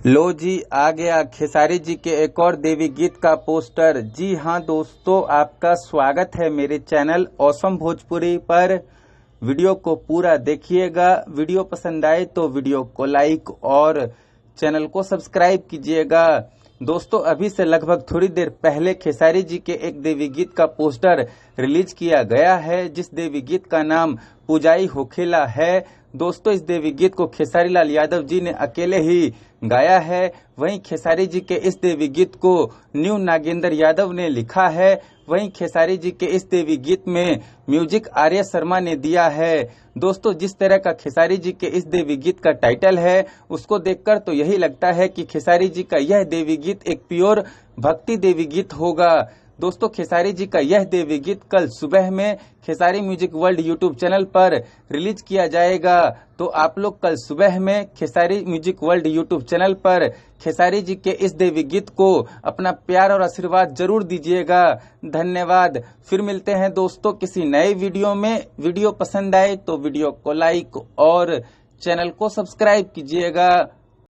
लो जी, आ गया खेसारी जी के एक और देवी गीत का पोस्टर। जी हाँ दोस्तों, आपका स्वागत है मेरे चैनल ऑसम भोजपुरी पर। वीडियो को पूरा देखिएगा। वीडियो पसंद आए तो वीडियो को लाइक और चैनल को सब्सक्राइब कीजिएगा। दोस्तों, अभी से लगभग थोड़ी देर पहले खेसारी जी के एक देवी गीत का पोस्टर रिलीज किया गया है, जिस देवी गीत का नाम पूजाई होखेला है। दोस्तों, इस देवी गीत को खेसारी लाल यादव जी ने अकेले ही गाया है। वहीं खेसारी जी के इस देवी गीत को न्यू नागेंद्र यादव ने लिखा है। वहीं खेसारी जी के इस देवी गीत में म्यूजिक आर्या शर्मा ने दिया है। दोस्तों, जिस तरह का खेसारी जी के इस देवी गीत का टाइटल है, उसको देखकर तो यही लगता है कि खेसारी जी का यह देवी गीत एक प्योर भक्ति देवी गीत होगा। दोस्तों, खेसारी जी का यह देवी गीत कल सुबह में Khesari music world YouTube channel पर रिलीज किया जाएगा। तो आप लोग कल सुबह में Khesari music world YouTube channel पर खेसारी जी के इस देवी गीत को अपना प्यार और आशीर्वाद जरूर दीजिएगा। धन्यवाद। फिर मिलते हैं दोस्तों किसी नए वीडियो में। वीडियो पसंद आए तो वीडियो को लाइक और चैनल को सब्सक्राइब कीजिएगा।